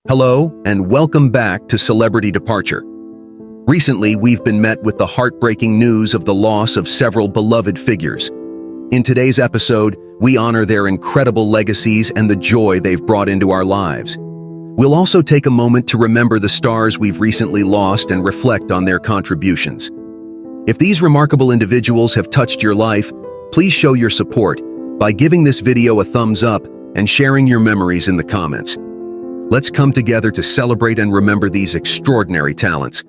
Hello, and welcome back to Celebrity Departure. Recently, we've been met with the heartbreaking news of the loss of several beloved figures. In today's episode, we honor their incredible legacies and the joy they've brought into our lives. We'll also take a moment to remember the stars we've recently lost and reflect on their contributions. If these remarkable individuals have touched your life, please show your support by giving this video a thumbs up and sharing your memories in the comments. Let's come together to celebrate and remember these extraordinary talents.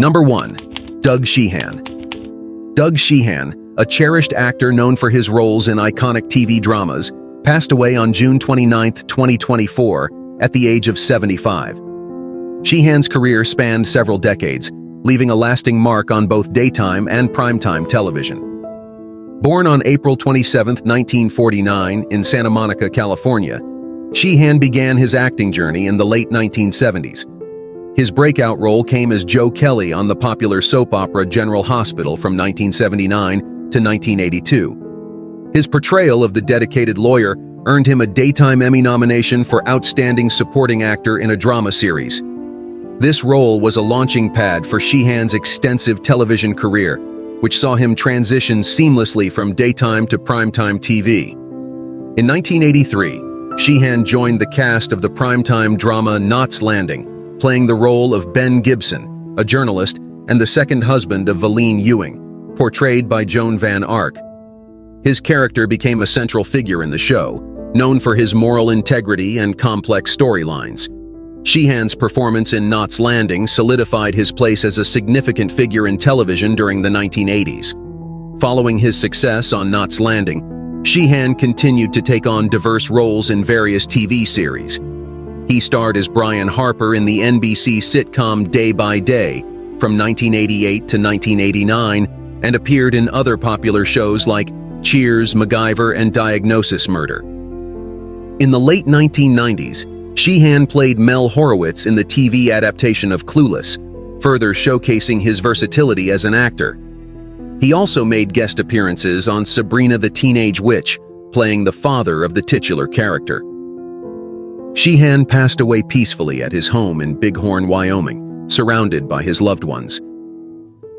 Number 1. Doug Sheehan. Doug Sheehan, a cherished actor known for his roles in iconic TV dramas, passed away on June 29, 2024, at the age of 75. Sheehan's career spanned several decades, leaving a lasting mark on both daytime and primetime television. Born on April 27, 1949, in Santa Monica, California, Sheehan began his acting journey in the late 1970s. His breakout role came as Joe Kelly on the popular soap opera General Hospital from 1979 to 1982. His portrayal of the dedicated lawyer earned him a Daytime Emmy nomination for Outstanding Supporting Actor in a Drama Series. This role was a launching pad for Sheehan's extensive television career, which saw him transition seamlessly from daytime to primetime TV. In 1983, Sheehan joined the cast of the primetime drama Knots Landing, playing the role of Ben Gibson, a journalist and the second husband of Valene Ewing, portrayed by Joan Van Ark. His character became a central figure in the show, known for his moral integrity and complex storylines. Sheehan's performance in Knots Landing solidified his place as a significant figure in television during the 1980s. Following his success on Knots Landing, Sheehan continued to take on diverse roles in various TV series. He starred as Brian Harper in the NBC sitcom Day by Day from 1988 to 1989 and appeared in other popular shows like Cheers, MacGyver, and Diagnosis Murder. In the late 1990s, Sheehan played Mel Horowitz in the TV adaptation of Clueless, further showcasing his versatility as an actor. He also made guest appearances on Sabrina the Teenage Witch, playing the father of the titular character. Sheehan passed away peacefully at his home in Bighorn, Wyoming, surrounded by his loved ones.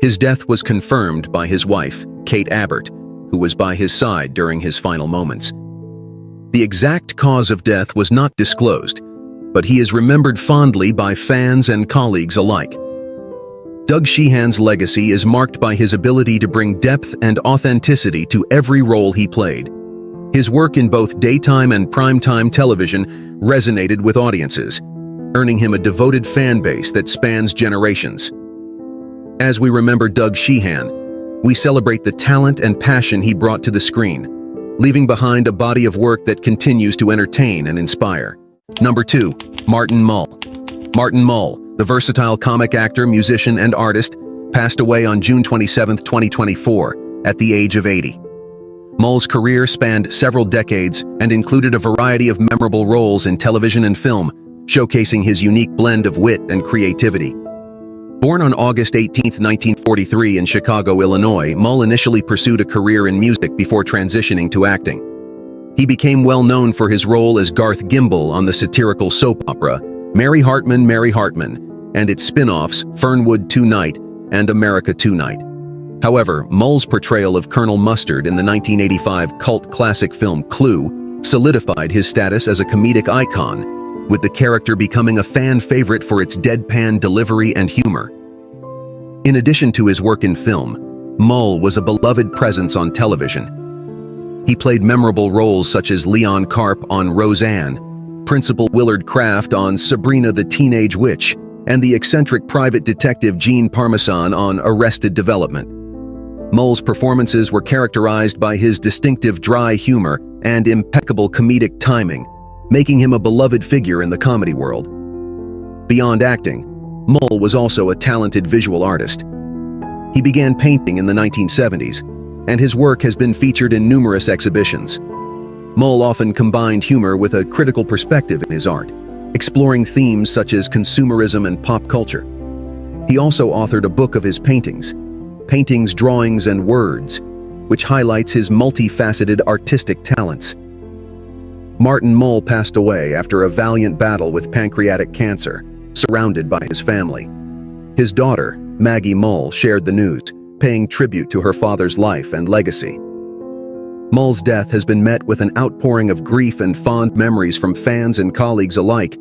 His death was confirmed by his wife, Kate Abbott, who was by his side during his final moments. The exact cause of death was not disclosed, but he is remembered fondly by fans and colleagues alike. Doug Sheehan's legacy is marked by his ability to bring depth and authenticity to every role he played. His work in both daytime and primetime television resonated with audiences, earning him a devoted fan base that spans generations. As we remember Doug Sheehan, we celebrate the talent and passion he brought to the screen, leaving behind a body of work that continues to entertain and inspire. Number 2. Martin Mull. Martin Mull, the versatile comic actor, musician, and artist, passed away on June 27, 2024, at the age of 80. Mull's career spanned several decades and included a variety of memorable roles in television and film, showcasing his unique blend of wit and creativity. Born on August 18, 1943 in Chicago, Illinois, Mull initially pursued a career in music before transitioning to acting. He became well known for his role as Garth Gimble on the satirical soap opera Mary Hartman, Mary Hartman, and its spin-offs Fernwood Tonight and America Tonight. However, Mull's portrayal of Colonel Mustard in the 1985 cult classic film Clue solidified his status as a comedic icon, with the character becoming a fan favorite for its deadpan delivery and humor. In addition to his work in film, Mull was a beloved presence on television. He played memorable roles such as Leon Karp on Roseanne, Principal Willard Kraft on Sabrina the Teenage Witch, and the eccentric private detective Gene Parmesan on Arrested Development. Mull's performances were characterized by his distinctive dry humor and impeccable comedic timing, making him a beloved figure in the comedy world. Beyond acting, Mull was also a talented visual artist. He began painting in the 1970s, and his work has been featured in numerous exhibitions. Mull often combined humor with a critical perspective in his art, exploring themes such as consumerism and pop culture. He also authored a book of his paintings, Drawings, and Words, which highlights his multifaceted artistic talents. Martin Mull passed away after a valiant battle with pancreatic cancer, surrounded by his family. His daughter, Maggie Mull, shared the news, paying tribute to her father's life and legacy. Mull's death has been met with an outpouring of grief and fond memories from fans and colleagues alike,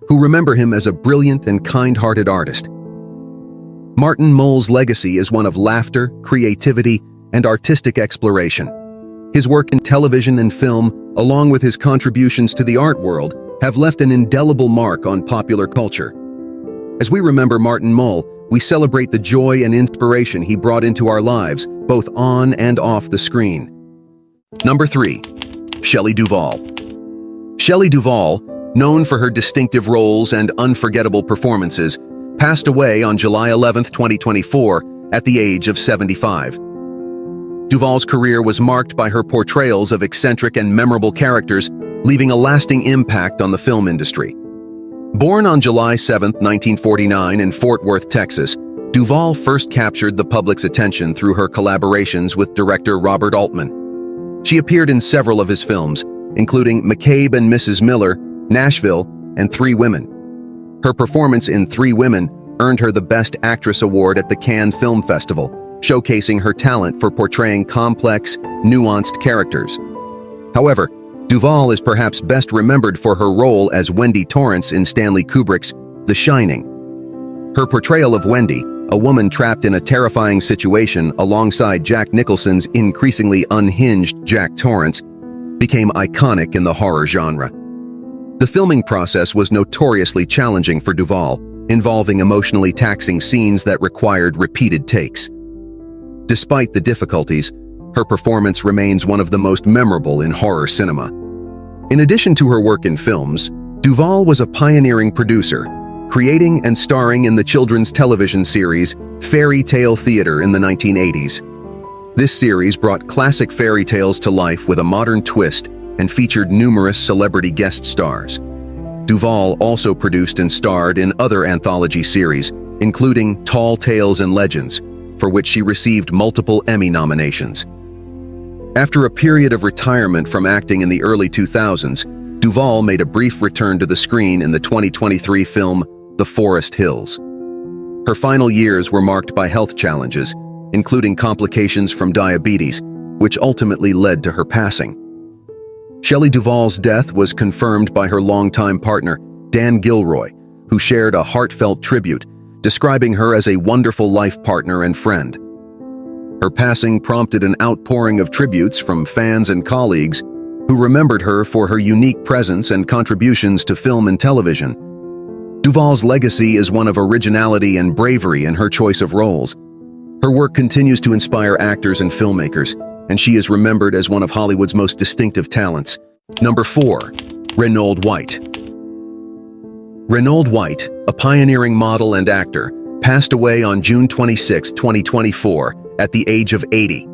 who remember him as a brilliant and kind-hearted artist. Martin Mull's legacy is one of laughter, creativity, and artistic exploration. His work in television and film, along with his contributions to the art world, have left an indelible mark on popular culture. As we remember Martin Mull, we celebrate the joy and inspiration he brought into our lives, both on and off the screen. Number 3. Shelley Duvall. Shelley Duvall, known for her distinctive roles and unforgettable performances, passed away on July 11, 2024, at the age of 75. Duvall's career was marked by her portrayals of eccentric and memorable characters, leaving a lasting impact on the film industry. Born on July 7, 1949 in Fort Worth, Texas, Duvall first captured the public's attention through her collaborations with director Robert Altman. She appeared in several of his films, including McCabe and Mrs. Miller, Nashville, and Three Women. Her performance in Three Women earned her the Best Actress award at the Cannes Film Festival, showcasing her talent for portraying complex, nuanced characters. However, Duvall is perhaps best remembered for her role as Wendy Torrance in Stanley Kubrick's The Shining. Her portrayal of Wendy, a woman trapped in a terrifying situation alongside Jack Nicholson's increasingly unhinged Jack Torrance, became iconic in the horror genre. The filming process was notoriously challenging for Duvall, involving emotionally taxing scenes that required repeated takes. Despite the difficulties, her performance remains one of the most memorable in horror cinema. In addition to her work in films, Duvall was a pioneering producer, creating and starring in the children's television series Fairy Tale Theater in the 1980s. This series brought classic fairy tales to life with a modern twist and featured numerous celebrity guest stars. Duvall also produced and starred in other anthology series, including Tall Tales and Legends, for which she received multiple Emmy nominations. After a period of retirement from acting in the early 2000s, Duvall made a brief return to the screen in the 2023 film The Forest Hills. Her final years were marked by health challenges, including complications from diabetes, which ultimately led to her passing. Shelley Duvall's death was confirmed by her longtime partner, Dan Gilroy, who shared a heartfelt tribute, describing her as a wonderful life partner and friend. Her passing prompted an outpouring of tributes from fans and colleagues who remembered her for her unique presence and contributions to film and television. Duvall's legacy is one of originality and bravery in her choice of roles. Her work continues to inspire actors and filmmakers, and she is remembered as one of Hollywood's most distinctive talents. Number 4. Reynold White. Reynold White, a pioneering model and actor, passed away on June 26, 2024, at the age of 80.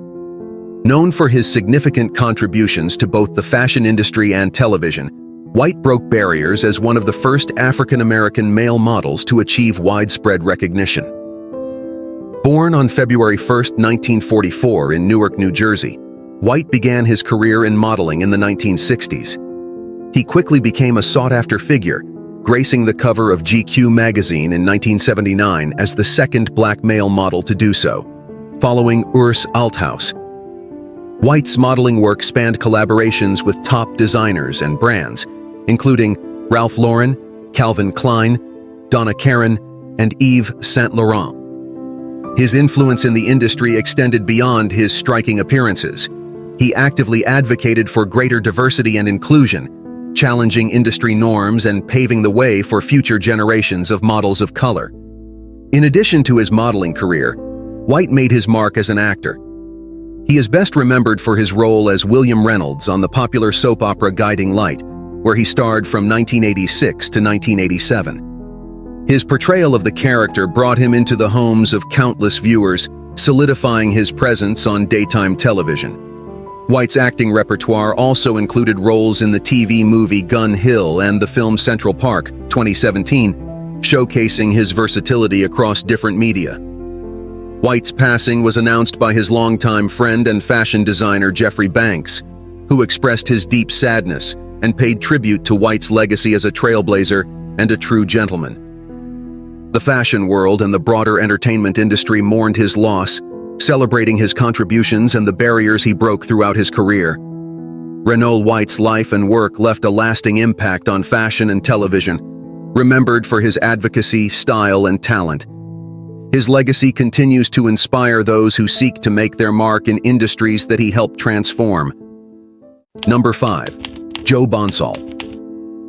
Known for his significant contributions to both the fashion industry and television, White broke barriers as one of the first African-American male models to achieve widespread recognition. Born on February 1, 1944 in Newark, New Jersey, White began his career in modeling in the 1960s. He quickly became a sought-after figure, gracing the cover of GQ magazine in 1979 as the second black male model to do so, following Urs Althaus. White's modeling work spanned collaborations with top designers and brands, including Ralph Lauren, Calvin Klein, Donna Karan, and Yves Saint Laurent. His influence in the industry extended beyond his striking appearances. He actively advocated for greater diversity and inclusion, challenging industry norms and paving the way for future generations of models of color. In addition to his modeling career, White made his mark as an actor. He is best remembered for his role as William Reynolds on the popular soap opera Guiding Light, where he starred from 1986 to 1987. His portrayal of the character brought him into the homes of countless viewers, solidifying his presence on daytime television. White's acting repertoire also included roles in the TV movie Gun Hill and the film Central Park, 2017, showcasing his versatility across different media. White's passing was announced by his longtime friend and fashion designer Jeffrey Banks, who expressed his deep sadness, and paid tribute to White's legacy as a trailblazer and a true gentleman. The fashion world and the broader entertainment industry mourned his loss, celebrating his contributions and the barriers he broke throughout his career. Renold White's life and work left a lasting impact on fashion and television, remembered for his advocacy, style, and talent. His legacy continues to inspire those who seek to make their mark in industries that he helped transform. Number 5. Joe Bonsall.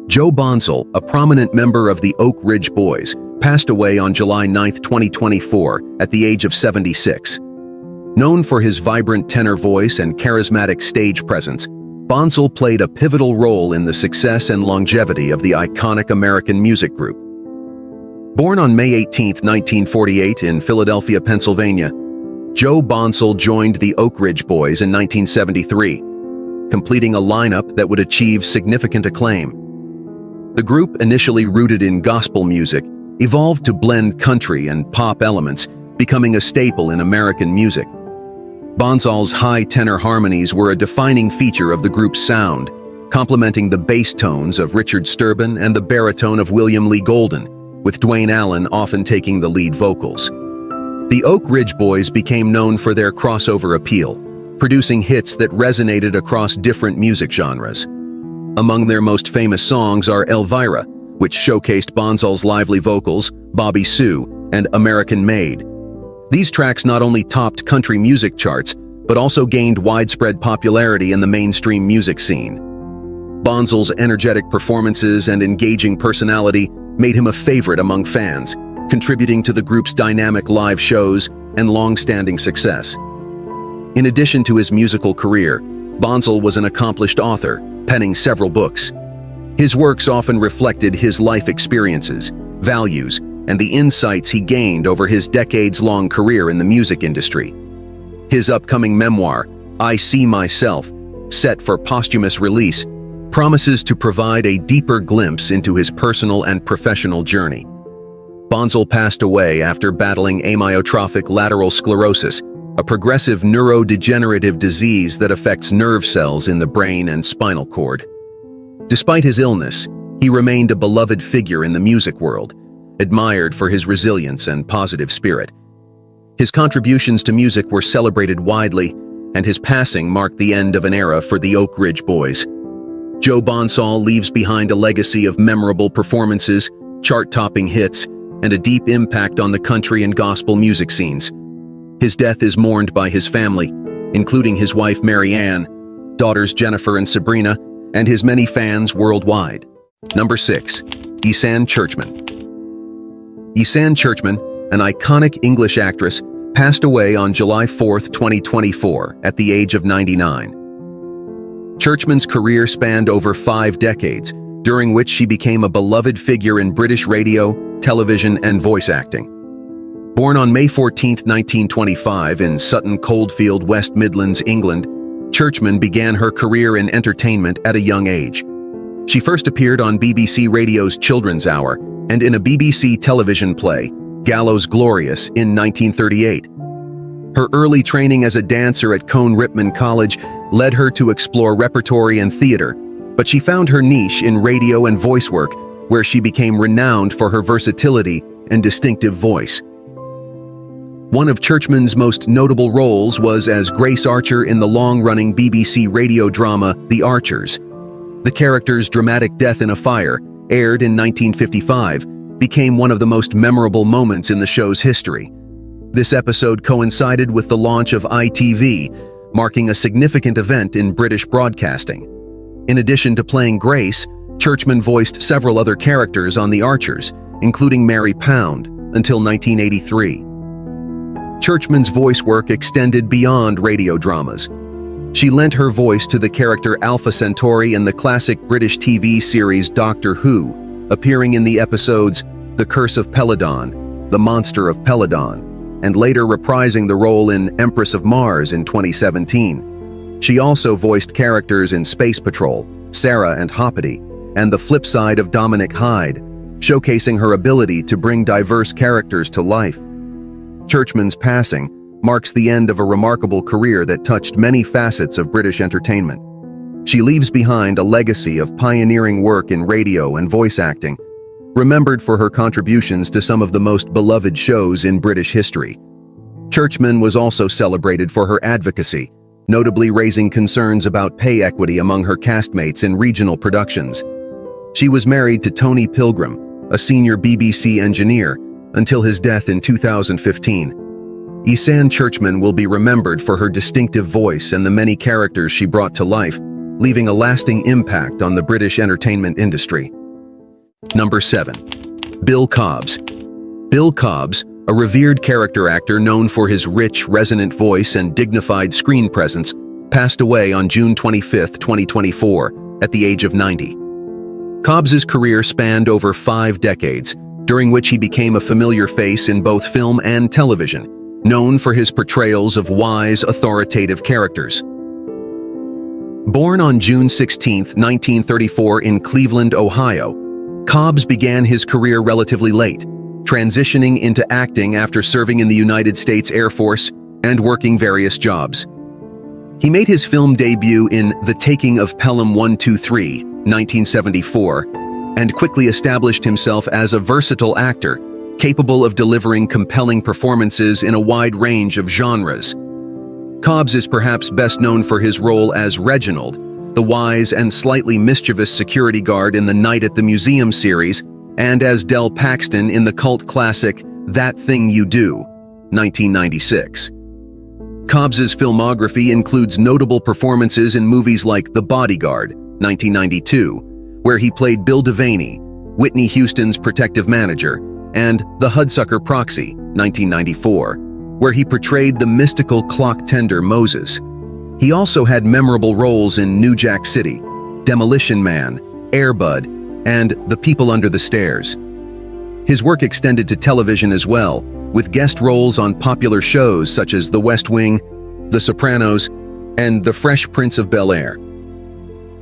Joe Bonsall, a prominent member of the Oak Ridge Boys, passed away on July 9, 2024, at the age of 76. Known for his vibrant tenor voice and charismatic stage presence, Bonsall played a pivotal role in the success and longevity of the iconic American music group. Born on May 18, 1948 in Philadelphia, Pennsylvania, Joe Bonsall joined the Oak Ridge Boys in 1973, completing a lineup that would achieve significant acclaim. The group, initially rooted in gospel music, evolved to blend country and pop elements, becoming a staple in American music. Bonsall's high tenor harmonies were a defining feature of the group's sound, complementing the bass tones of Richard Sturban and the baritone of William Lee Golden, with Dwayne Allen often taking the lead vocals. The Oak Ridge Boys became known for their crossover appeal, producing hits that resonated across different music genres. Among their most famous songs are Elvira, which showcased Bonsall's lively vocals, Bobby Sue, and American Made. These tracks not only topped country music charts, but also gained widespread popularity in the mainstream music scene. Bonsall's energetic performances and engaging personality made him a favorite among fans, contributing to the group's dynamic live shows and long-standing success. In addition to his musical career, Bonsall was an accomplished author, penning several books. His works often reflected his life experiences, values, and the insights he gained over his decades-long career in the music industry. His upcoming memoir, I See Myself, set for posthumous release, promises to provide a deeper glimpse into his personal and professional journey. Bonsall passed away after battling amyotrophic lateral sclerosis, a progressive neurodegenerative disease that affects nerve cells in the brain and spinal cord. Despite his illness, he remained a beloved figure in the music world, admired for his resilience and positive spirit. His contributions to music were celebrated widely, and his passing marked the end of an era for the Oak Ridge Boys. Joe Bonsall leaves behind a legacy of memorable performances, chart-topping hits, and a deep impact on the country and gospel music scenes. His death is mourned by his family, including his wife Mary Ann, daughters Jennifer and Sabrina, and his many fans worldwide. Number 6. Esan Churchman. Esan Churchman, an iconic English actress, passed away on July 4, 2024, at the age of 99. Churchman's career spanned over 5 decades, during which she became a beloved figure in British radio, television, and voice acting. Born on May 14, 1925 in Sutton Coldfield, West Midlands, England, Churchman began her career in entertainment at a young age. She first appeared on BBC Radio's Children's Hour and in a BBC television play, Gallows Glorious, in 1938. Her early training as a dancer at Cone Ripman College led her to explore repertory and theater, but she found her niche in radio and voice work, where she became renowned for her versatility and distinctive voice. One of Churchman's most notable roles was as Grace Archer in the long-running BBC radio drama The Archers. The character's dramatic death in a fire, aired in 1955, became one of the most memorable moments in the show's history. This episode coincided with the launch of ITV, marking a significant event in British broadcasting. In addition to playing Grace, Churchman voiced several other characters on The Archers, including Mary Pound, until 1983. Churchman's voice work extended beyond radio dramas. She lent her voice to the character Alpha Centauri in the classic British TV series Doctor Who, appearing in the episodes The Curse of Peladon, The Monster of Peladon, and later reprising the role in Empress of Mars in 2017. She also voiced characters in Space Patrol, Sarah and Hoppity, and The Flip Side of Dominic Hyde, showcasing her ability to bring diverse characters to life. Churchman's passing marks the end of a remarkable career that touched many facets of British entertainment. She leaves behind a legacy of pioneering work in radio and voice acting, remembered for her contributions to some of the most beloved shows in British history. Churchman was also celebrated for her advocacy, notably raising concerns about pay equity among her castmates in regional productions. She was married to Tony Pilgrim, a senior BBC engineer, until his death in 2015. Isan Churchman will be remembered for her distinctive voice and the many characters she brought to life, leaving a lasting impact on the British entertainment industry. Number 7. Bill Cobbs. Bill Cobbs, a revered character actor known for his rich, resonant voice and dignified screen presence, passed away on June 25, 2024, at the age of 90. Cobbs's career spanned over 5 decades, during which he became a familiar face in both film and television, known for his portrayals of wise, authoritative characters. Born on June 16, 1934 in Cleveland, Ohio, Cobbs began his career relatively late, transitioning into acting after serving in the United States Air Force and working various jobs. He made his film debut in The Taking of Pelham 123, 1974, and quickly established himself as a versatile actor, capable of delivering compelling performances in a wide range of genres. Cobbs is perhaps best known for his role as Reginald, the wise and slightly mischievous security guard in the Night at the Museum series, and as Del Paxton in the cult classic That Thing You Do, 1996. Cobbs's filmography includes notable performances in movies like The Bodyguard, 1992, where he played Bill Devaney, Whitney Houston's protective manager, and The Hudsucker Proxy, 1994, where he portrayed the mystical clock tender Moses. He also had memorable roles in New Jack City, Demolition Man, Air Bud, and The People Under the Stairs. His work extended to television as well, with guest roles on popular shows such as The West Wing, The Sopranos, and The Fresh Prince of Bel-Air.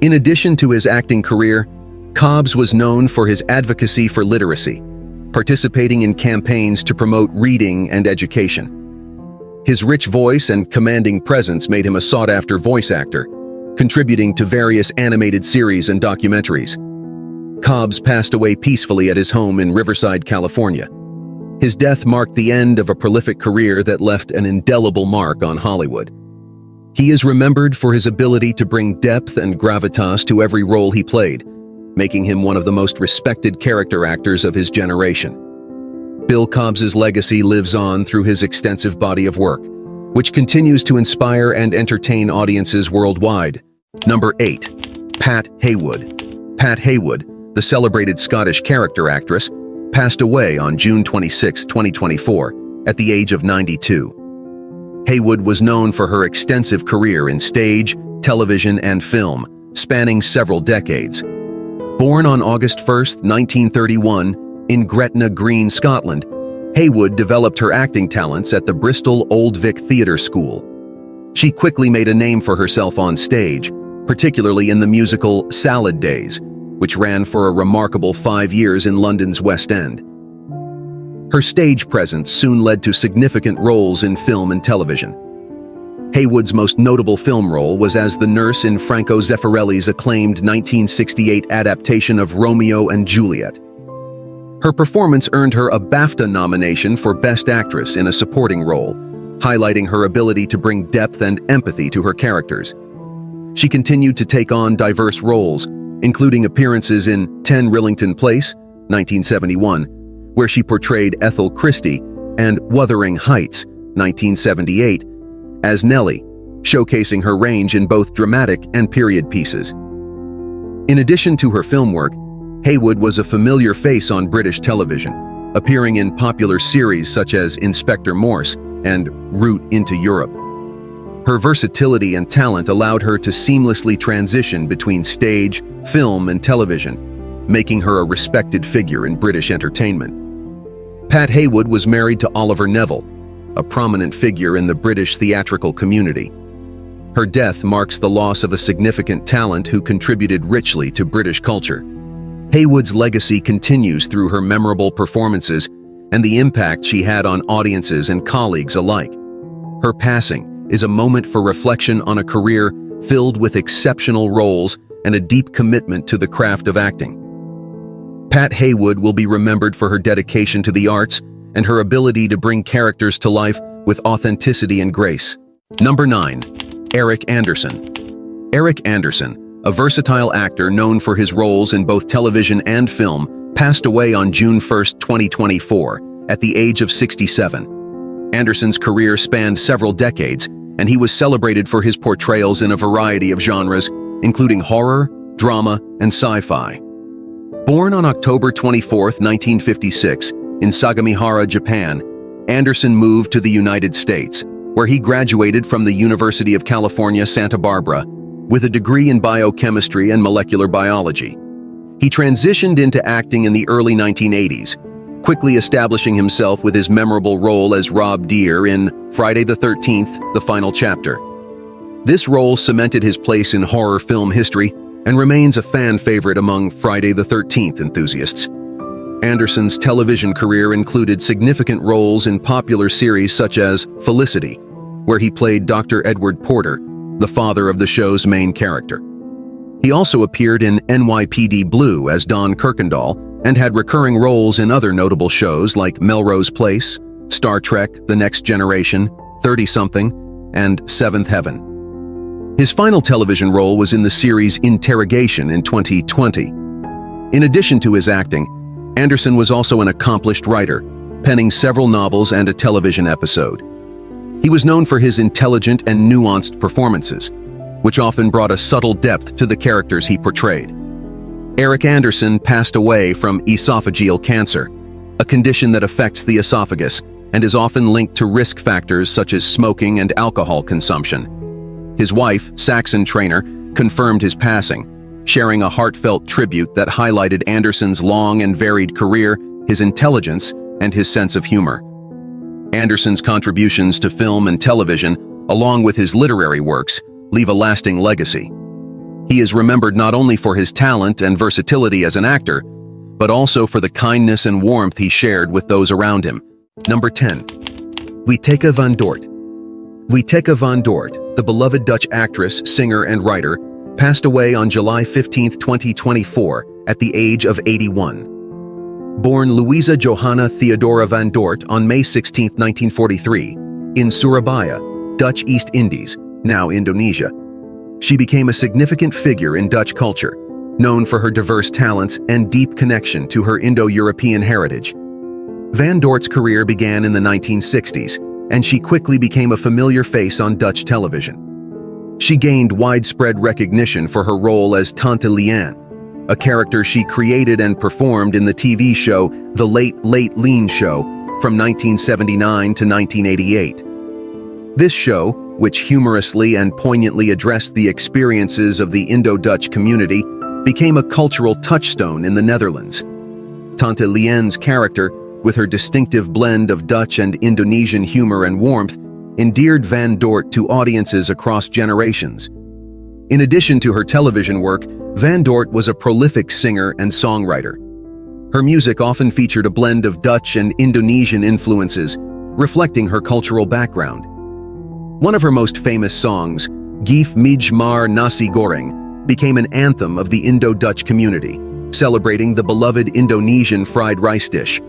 In addition to his acting career, Cobbs was known for his advocacy for literacy, participating in campaigns to promote reading and education. His rich voice and commanding presence made him a sought-after voice actor, contributing to various animated series and documentaries. Cobbs passed away peacefully at his home in Riverside, California. His death marked the end of a prolific career that left an indelible mark on Hollywood. He is remembered for his ability to bring depth and gravitas to every role he played, making him one of the most respected character actors of his generation. Bill Cobbs's legacy lives on through his extensive body of work, which continues to inspire and entertain audiences worldwide. Number 8. Pat Haywood. Pat Haywood, the celebrated Scottish character actress, passed away on June 26, 2024, at the age of 92. Haywood was known for her extensive career in stage, television, and film, spanning several decades. Born on August 1, 1931, in Gretna Green, Scotland, Haywood developed her acting talents at the Bristol Old Vic Theatre School. She quickly made a name for herself on stage, particularly in the musical Salad Days, which ran for a remarkable 5 years in London's West End. Her stage presence soon led to significant roles in film and television. Haywood's most notable film role was as the nurse in Franco Zeffirelli's acclaimed 1968 adaptation of Romeo and Juliet. Her performance earned her a BAFTA nomination for Best Actress in a Supporting Role, highlighting her ability to bring depth and empathy to her characters. She continued to take on diverse roles, including appearances in 10 Rillington Place, 1971, where she portrayed Ethel Christie, and Wuthering Heights, 1978, as Nellie, showcasing her range in both dramatic and period pieces. In addition to her film work, Haywood was a familiar face on British television, appearing in popular series such as Inspector Morse and Route into Europe. Her versatility and talent allowed her to seamlessly transition between stage, film, and television, making her a respected figure in British entertainment. Pat Haywood was married to Oliver Neville, a prominent figure in the British theatrical community. Her death marks the loss of a significant talent who contributed richly to British culture. Haywood's legacy continues through her memorable performances and the impact she had on audiences and colleagues alike. Her passing is a moment for reflection on a career filled with exceptional roles and a deep commitment to the craft of acting. Pat Haywood will be remembered for her dedication to the arts and her ability to bring characters to life with authenticity and grace. Number 9. Eric Anderson. Eric Anderson, a versatile actor known for his roles in both television and film, passed away on June 1, 2024, at the age of 67. Anderson's career spanned several decades, and he was celebrated for his portrayals in a variety of genres, including horror, drama, and sci-fi. Born on October 24, 1956, in Sagamihara, Japan, Anderson moved to the United States, where he graduated from the University of California, Santa Barbara, with a degree in biochemistry and molecular biology. He transitioned into acting in the early 1980s, quickly establishing himself with his memorable role as Rob Deere in Friday the 13th, The Final Chapter. This role cemented his place in horror film history and remains a fan favorite among Friday the 13th enthusiasts. Anderson's television career included significant roles in popular series such as Felicity, where he played Dr. Edward Porter, the father of the show's main character. He also appeared in NYPD Blue as Don Kirkendall and had recurring roles in other notable shows like Melrose Place, Star Trek: The Next Generation, 30-something, and Seventh Heaven. His final television role was in the series Interrogation in 2020. In addition to his acting, Anderson was also an accomplished writer, penning several novels and a television episode. He was known for his intelligent and nuanced performances, which often brought a subtle depth to the characters he portrayed. Eric Anderson passed away from esophageal cancer, a condition that affects the esophagus and is often linked to risk factors such as smoking and alcohol consumption. His wife, Saxon Trainer, confirmed his passing, sharing a heartfelt tribute that highlighted Anderson's long and varied career, his intelligence, and his sense of humor. Anderson's contributions to film and television, along with his literary works, leave a lasting legacy. He is remembered not only for his talent and versatility as an actor, but also for the kindness and warmth he shared with those around him. Number 10. Wieteke van Dort. Wieteke van Dort, the beloved Dutch actress, singer, and writer, passed away on July 15, 2024, at the age of 81. Born Louisa Johanna Theodora van Dort on May 16, 1943, in Surabaya, Dutch East Indies, now Indonesia. She became a significant figure in Dutch culture, known for her diverse talents and deep connection to her Indo-European heritage. Van Dort's career began in the 1960s, and she quickly became a familiar face on Dutch television. She gained widespread recognition for her role as Tante Lien, a character she created and performed in the TV show The Late Late Lean Show from 1979 to 1988. This show, which humorously and poignantly addressed the experiences of the Indo-Dutch community, became a cultural touchstone in the Netherlands. Tante Lien's character, with her distinctive blend of Dutch and Indonesian humor and warmth, endeared Van Dort to audiences across generations. In addition to her television work, Van Dort was a prolific singer and songwriter. Her music often featured a blend of Dutch and Indonesian influences, reflecting her cultural background. One of her most famous songs, Geef Mij Maar Nasi Goreng, became an anthem of the Indo-Dutch community, celebrating the beloved Indonesian fried rice dish.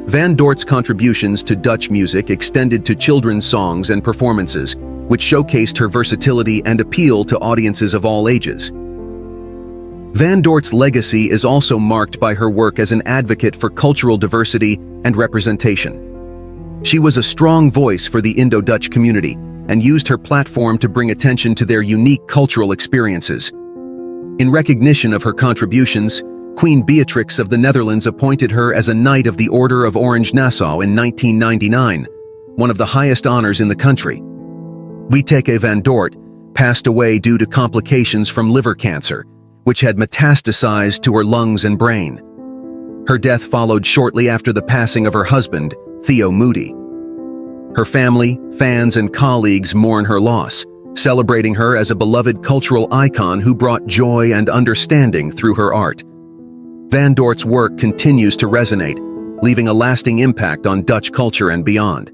Van Dort's contributions to Dutch music extended to children's songs and performances, which showcased her versatility and appeal to audiences of all ages. Van Dort's legacy is also marked by her work as an advocate for cultural diversity and representation. She was a strong voice for the Indo-Dutch community and used her platform to bring attention to their unique cultural experiences. In recognition of her contributions, Queen Beatrix of the Netherlands appointed her as a Knight of the Order of Orange-Nassau in 1999, one of the highest honors in the country. Wieteke van Dort passed away due to complications from liver cancer, which had metastasized to her lungs and brain. Her death followed shortly after the passing of her husband, Theo Moody. Her family, fans, and colleagues mourn her loss, celebrating her as a beloved cultural icon who brought joy and understanding through her art. Van Dort's work continues to resonate, leaving a lasting impact on Dutch culture and beyond.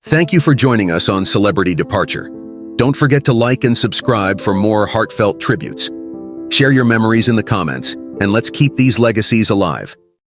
Thank you for joining us on Celebrity Departure. Don't forget to like and subscribe for more heartfelt tributes. Share your memories in the comments, and let's keep these legacies alive.